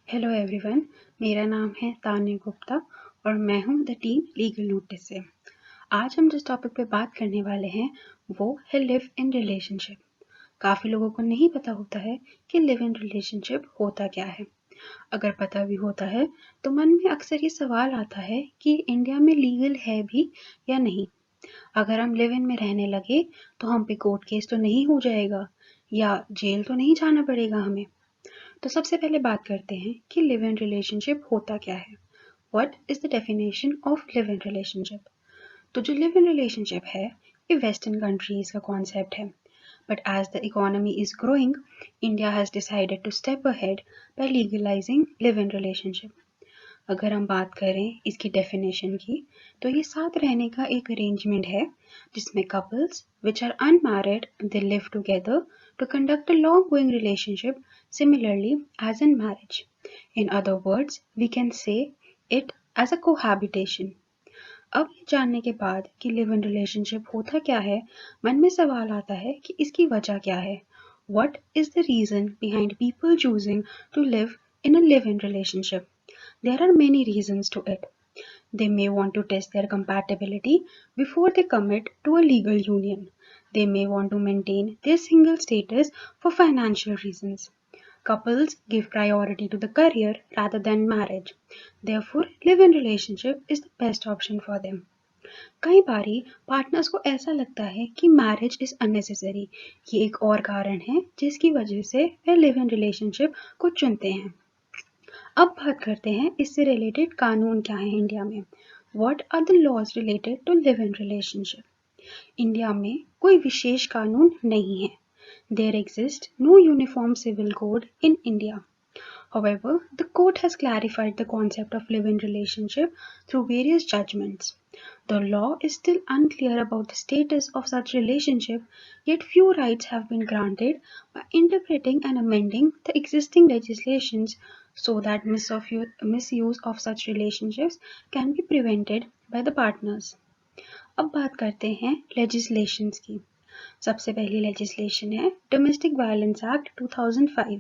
Hello everyone, मेरा नाम है तान्या गुप्ता और मैं हूं द टीम लीगल नोटिस से। आज हम जिस टॉपिक पे बात करने वाले हैं वो है लिव इन रिलेशनशिप। काफ़ी लोगों को नहीं पता होता है कि लिव इन रिलेशनशिप होता क्या है। अगर पता भी होता है तो मन में अक्सर ये सवाल आता है कि इंडिया में लीगल है भी या नहीं। अगर हम लिव इन में रहने लगे तो हम पे कोर्ट केस तो नहीं हो जाएगा या जेल तो नहीं जाना पड़ेगा हमें। तो सबसे पहले बात करते हैं कि लिव इन रिलेशनशिप होता क्या है। What is the definition of live in relationship? तो जो लिव इन रिलेशनशिप है ये वेस्टर्न कंट्रीज का कॉन्सेप्ट है, but as the economy is growing India has decided to step ahead by legalising live in relationship. अगर हम बात करें इसकी डेफिनेशन की तो ये साथ रहने का एक अरेंजमेंट है जिसमें couples which are unmarried they live together to conduct a long going relationship similarly as in marriage. In other words, we can say it as a cohabitation. अब ये जानने के बाद कि लिव इन रिलेशनशिप होता क्या है, मन में सवाल आता है कि इसकी वजह क्या है। What is the reason behind people choosing to live in a live in relationship? There are many reasons to it. They may want to test their compatibility before they commit to a legal union. They may want to maintain their single status for financial reasons. Couples give priority to the career rather than marriage. Therefore, live-in relationship is the best option for them. कई बारी partners को ऐसा लगता है कि marriage is unnecessary. ये एक और कारण है जिसकी वजह से वे लिव इन रिलेशनशिप को चुनते हैं। अब बात करते हैं इससे रिलेटेड कानून क्या है इंडिया में। What are the laws related to live in relationship? India में कोई विशेष कानून नहीं है। There exist no uniform civil code in India. However, the court has clarified the concept of live-in relationship through various judgments. The law is still unclear about the status of such relationship, yet few rights have been granted by interpreting and amending the existing legislations so that misuse of such relationships can be prevented by the partners. अब बात करते हैं legislations की। सबसे पहली legislation है Domestic Violence Act 2005.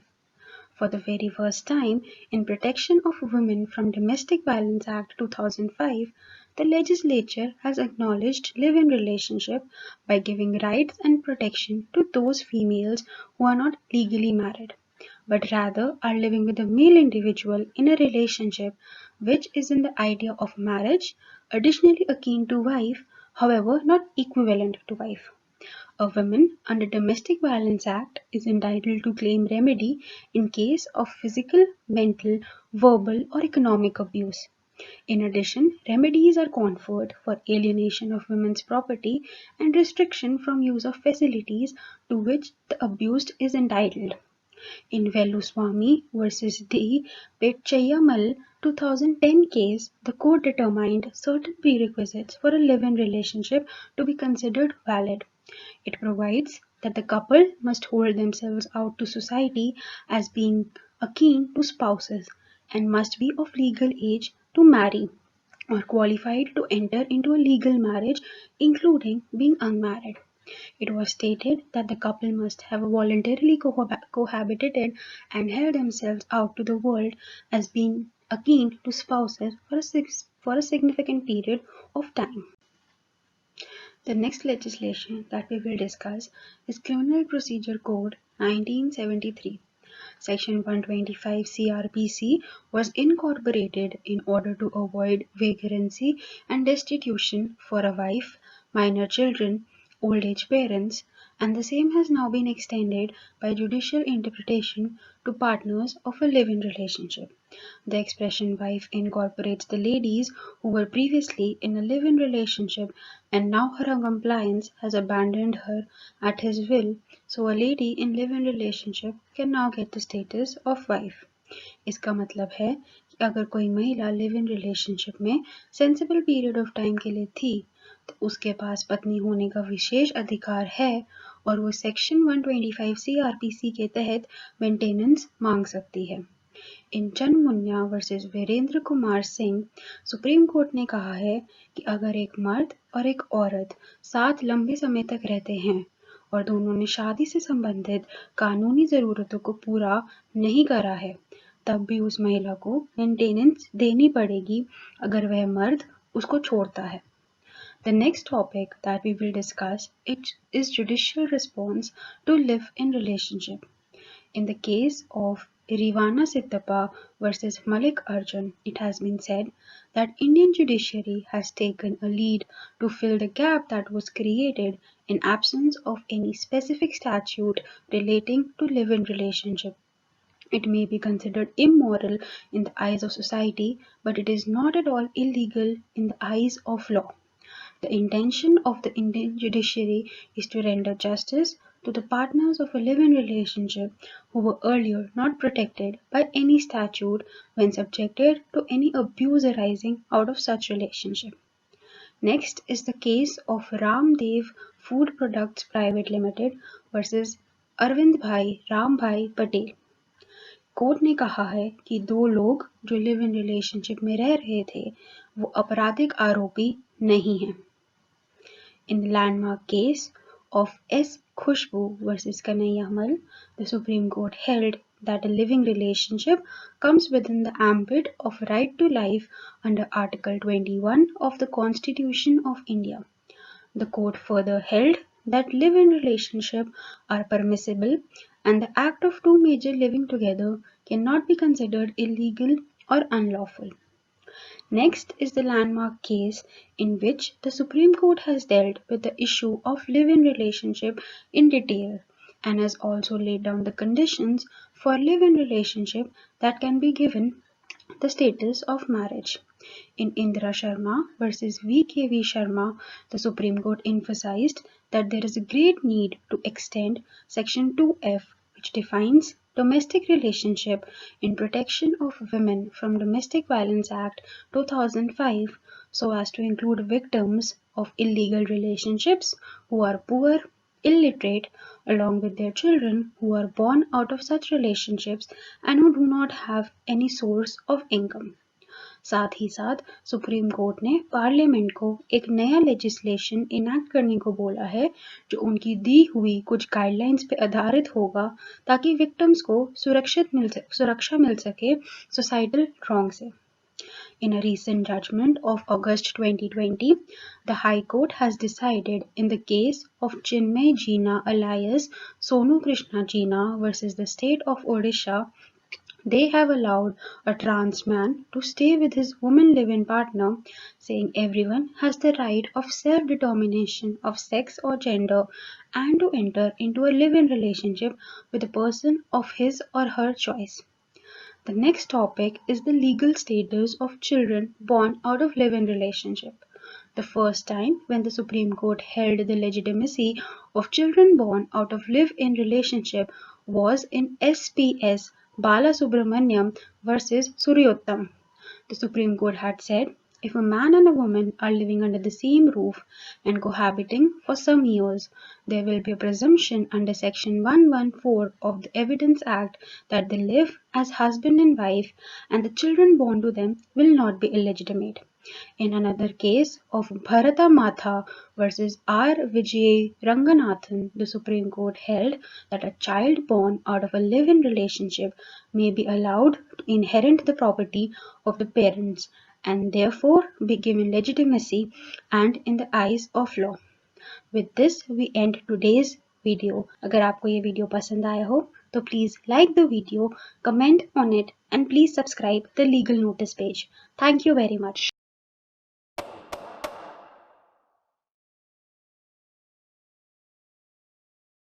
For the very first time, in protection of women from Domestic Violence Act 2005, the legislature has acknowledged live-in relationship by giving rights and protection to those females who are not legally married, but rather are living with a male individual in a relationship which is in the idea of marriage, additionally akin to wife, however not equivalent to wife. A woman under Domestic Violence Act is entitled to claim remedy in case of physical, mental, verbal or economic abuse. In addition, remedies are conferred for alienation of women's property and restriction from use of facilities to which the abused is entitled. In Veluswamy versus D. Petchayamal 2010 case, the court determined certain prerequisites for a live-in relationship to be considered valid. It provides that the couple must hold themselves out to society as being akin to spouses and must be of legal age to marry or qualified to enter into a legal marriage, including being unmarried. It was stated that the couple must have voluntarily cohabited and held themselves out to the world as being akin to spouses for a significant period of time. The next legislation that we will discuss is Criminal Procedure Code 1973. Section 125 CRPC was incorporated in order to avoid vagrancy and destitution for a wife, minor children, old age parents, and the same has now been extended by judicial interpretation to partners of a live-in relationship. The expression wife incorporates the ladies who were previously in a live-in relationship and now her compliance has abandoned her at his will, so a lady in live-in relationship can now get the status of wife. इसका मतलब है कि अगर कोई महिला live in relationship में sensible period of time के लिए थी तो उसके पास पत्नी होने का विशेष अधिकार है और वो सेक्शन 125 CRPC के तहत मेंटेनेंस मांग सकती है। इन चंद versus Virendra Kumar Singh, supreme court ने कहा है कि अगर एक मर्द और एक औरत साथ लंबे समय तक रहते हैं और दोनों ने शादी से संबंधित कानूनी ज़रूरतों को पूरा नहीं करा है, तब भी उस महिला को मेंटेनेंस देनी पड़ेगी अगर वह मर्द उसको छोड़ता है। The next topic that we will discuss is judicial response to live-in relationship. In the case of Irivana Sittappa versus Malik Arjun, it has been said that Indian judiciary has taken a lead to fill the gap that was created in absence of any specific statute relating to live-in relationship. It may be considered immoral in the eyes of society, but it is not at all illegal in the eyes of law. The intention of the Indian judiciary is to render justice to the partners of a live-in relationship who were earlier not protected by any statute when subjected to any abuse arising out of such relationship. Next is the case of Ramdev Food Products Private Limited versus Arvind भाई राम भाई Patel. Court ने कहा है कि दो लोग जो live in relationship में रह रहे थे वो आपराधिक आरोपी नहीं हैं। In the landmark case of S. Khushbu versus Kanhaiyamal, the Supreme Court held that a living relationship comes within the ambit of right to life under Article 21 of the Constitution of India. The court further held that live-in relationships are permissible and the act of two major living together cannot be considered illegal or unlawful. Next is the landmark case in which the Supreme Court has dealt with the issue of live-in relationship in detail and has also laid down the conditions for live-in relationship that can be given the status of marriage. In Indira Sharma versus V.K.V. Sharma, the Supreme Court emphasized that there is a great need to extend Section 2F, which defines domestic relationship in protection of women from Domestic Violence Act 2005 so as to include victims of illegal relationships who are poor, illiterate, along with their children who are born out of such relationships and who do not have any source of income. साथ ही साथ supreme court ने parliament को एक नया legislation enact करने को बोला है जो उनकी दी हुई कुछ गाइडलाइंस पे आधारित होगा ताकि विक्टिम्स को सुरक्षा मिल सके सोसाइटल रॉन्ग से। In a recent judgment of August 2020, the High Court has decided in the case of Chinmay Jeena alias Sonu Krishna Jeena versus the state of Odisha. They have allowed a trans man to stay with his woman live-in partner, saying everyone has the right of self-determination of sex or gender and to enter into a live-in relationship with a person of his or her choice. The next topic is the legal status of children born out of live-in relationship. The first time when the Supreme Court held the legitimacy of children born out of live-in relationship was in SPS Balasubramaniam versus Suryottam. The Supreme Court had said if a man and a woman are living under the same roof and cohabiting for some years, there will be a presumption under Section 114 of the Evidence Act that they live as husband and wife and the children born to them will not be illegitimate. In another case of Bharata Matha versus R. Vijay Ranganathan, the Supreme Court held that a child born out of a live-in relationship may be allowed to inherit the property of the parents and therefore be given legitimacy and in the eyes of law. With this, we end today's video. अगर आपको ये video पसंद आया हो तो please like the video, comment on it and please subscribe the Legal Notice page. Thank you very much.